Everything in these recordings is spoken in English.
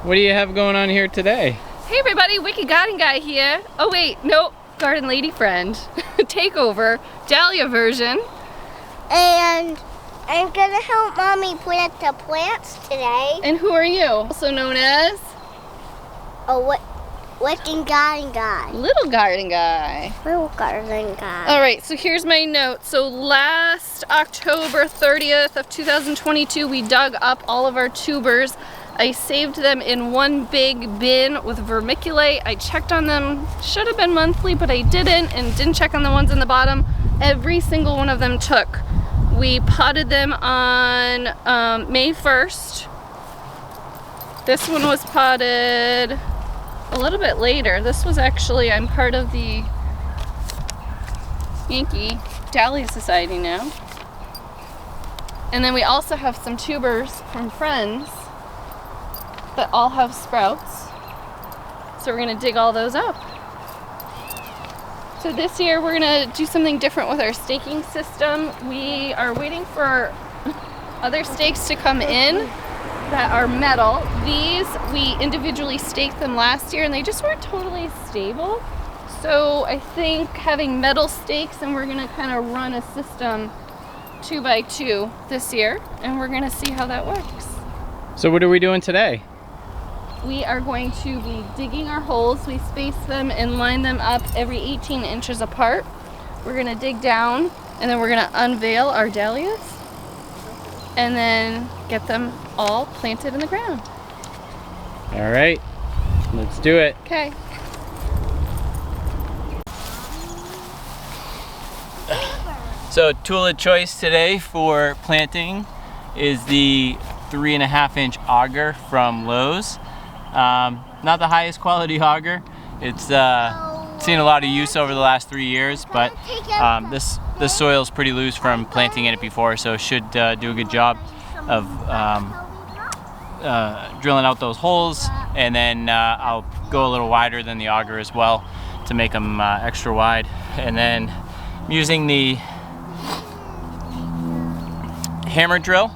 What do you have going on here today? Hey everybody, Wicked Garden Guy here. Oh wait, no, Garden Lady Friend. Takeover, Dahlia version. And I'm gonna help Mommy plant the plants today. And who are you? Also known as? Wicked Garden Guy. Little Garden Guy. Little Garden Guy. Alright, so here's my note. So last October 30th of 2022, we dug up all of our tubers. I saved them in one big bin with vermiculite. I checked on them, should have been monthly, but I didn't, and didn't check on the ones in the bottom. Every single one of them took. We potted them on May 1st. This one was potted a little bit later. This was actually, I'm part of the Yankee Dahlia Society now. And then we also have some tubers from friends that all have sprouts. So we're gonna dig all those up. So this year we're gonna do something different with our staking system. We are waiting for other stakes to come in that are metal. These, we individually staked them last year and they just weren't totally stable. So I think having metal stakes, and we're gonna kind of run a system 2x2 this year, and we're gonna see how that works. So what are we doing today? We are going to be digging our holes. We space them and line them up every 18 inches apart. We're gonna dig down and then we're gonna unveil our dahlias and then get them all planted in the ground. All right, let's do it. Okay. So tool of choice today for planting is the 3.5-inch auger from Lowe's. Not the highest quality auger. It's seen a lot of use over the last 3 years, but this soil is pretty loose from planting in it before, so it should do a good job of drilling out those holes. And then I'll go a little wider than the auger as well to make them extra wide. And then I'm using the hammer drill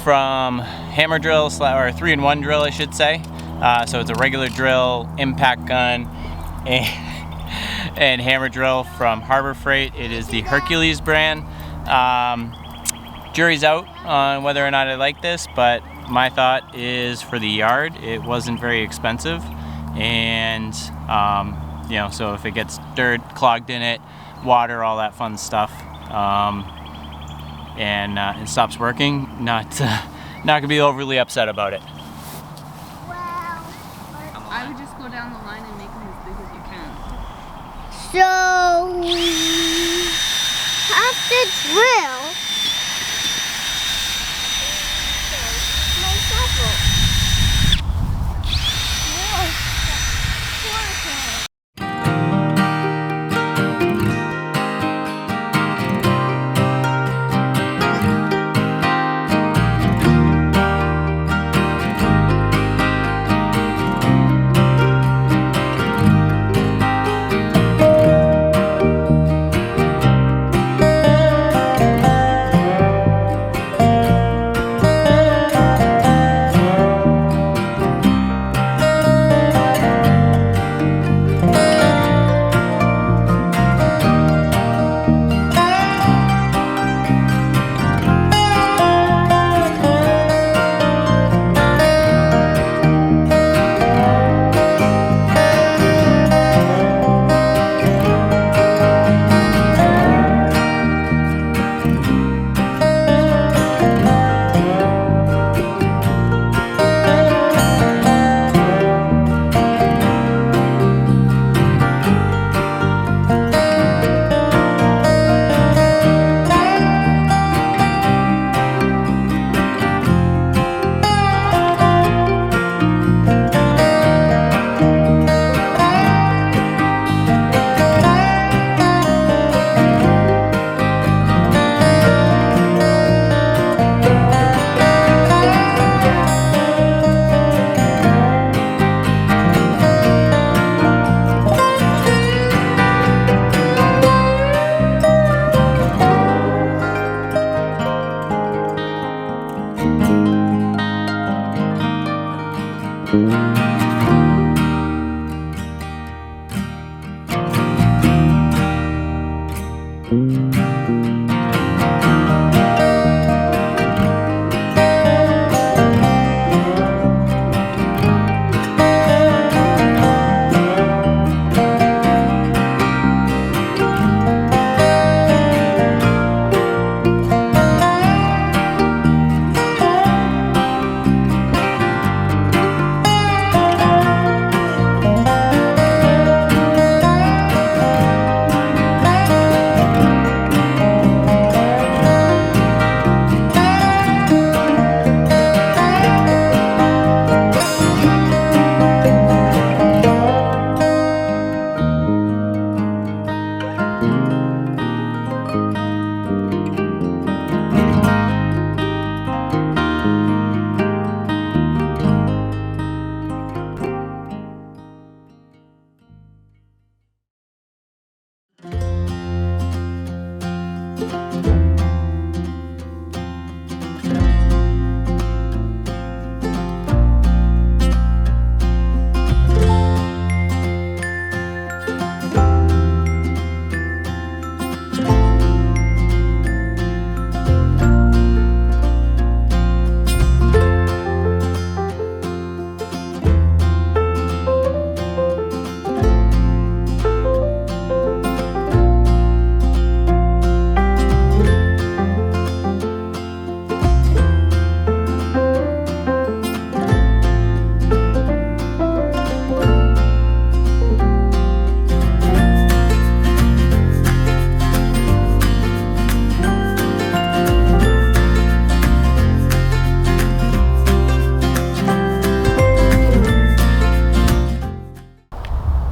from Hammer Drill, or 3-in-1 drill I should say. So it's a regular drill, impact gun, and hammer drill from Harbor Freight. It is the Hercules brand. Jury's out on whether or not I like this, but my thought is for the yard, it wasn't very expensive. And you know, so if it gets dirt clogged in it, water, all that fun stuff, and it stops working, not gonna be overly upset about it. I would just go down the line and make them as big as you can. So we have to drill my shovel.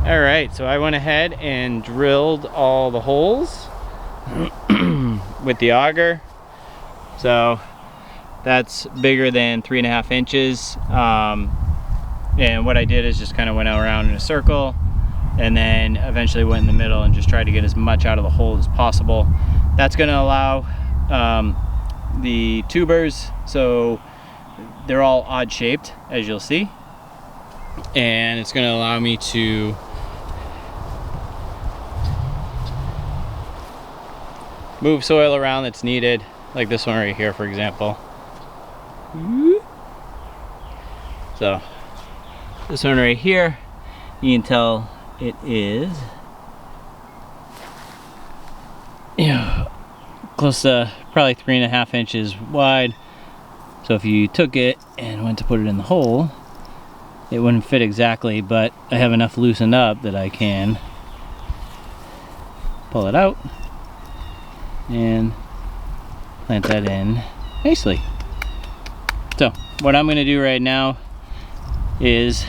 Alright, so I went ahead and drilled all the holes with the auger. So that's bigger than 3.5 inches. And what I did is just kind of went around in a circle and then eventually went in the middle and just tried to get as much out of the hole as possible. That's going to allow the tubers, so they're all odd shaped, as you'll see, and it's going to allow me to move soil around that's needed, like this one right here, for example. So this one right here, you can tell it is close to probably 3.5 inches wide. So if you took it and went to put it in the hole, it wouldn't fit exactly, but I have enough loosened up that I can pull it out and plant that in nicely. So what I'm going to do right now is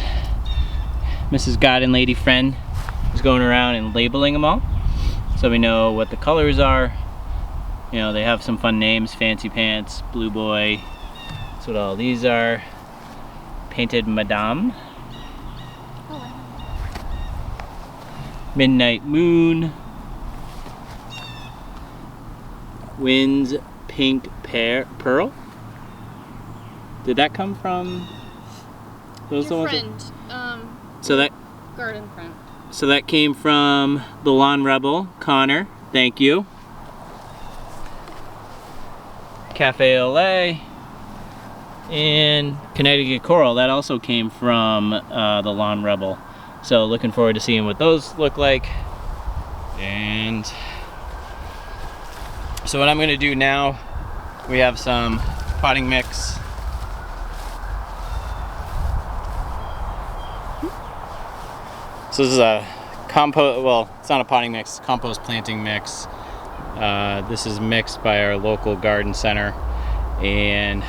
Mrs. Garden Lady friend is going around and labeling them all, so we know what the colors are. You know, they have some fun names: Fancy Pants, Blue Boy. That's what all these are. Painted Madame, Midnight Moon, Wind's Pink Pearl. Did that come from those? Your the ones friend, so that garden friend. So that came from the Lawn Rebel, Connor. Thank you. Cafe LA and Connecticut Coral. That also came from the Lawn Rebel. So looking forward to seeing what those look like. And so what I'm going to do now, we have some potting mix. So this is a compost, well, it's not a potting mix, it's compost planting mix. This is mixed by our local garden center, and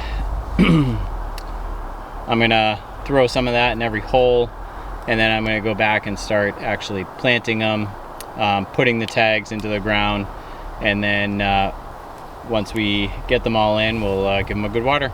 I'm gonna throw some of that in every hole, and then I'm gonna go back and start actually planting them, putting the tags into the ground, and then once we get them all in, we'll give them a good water.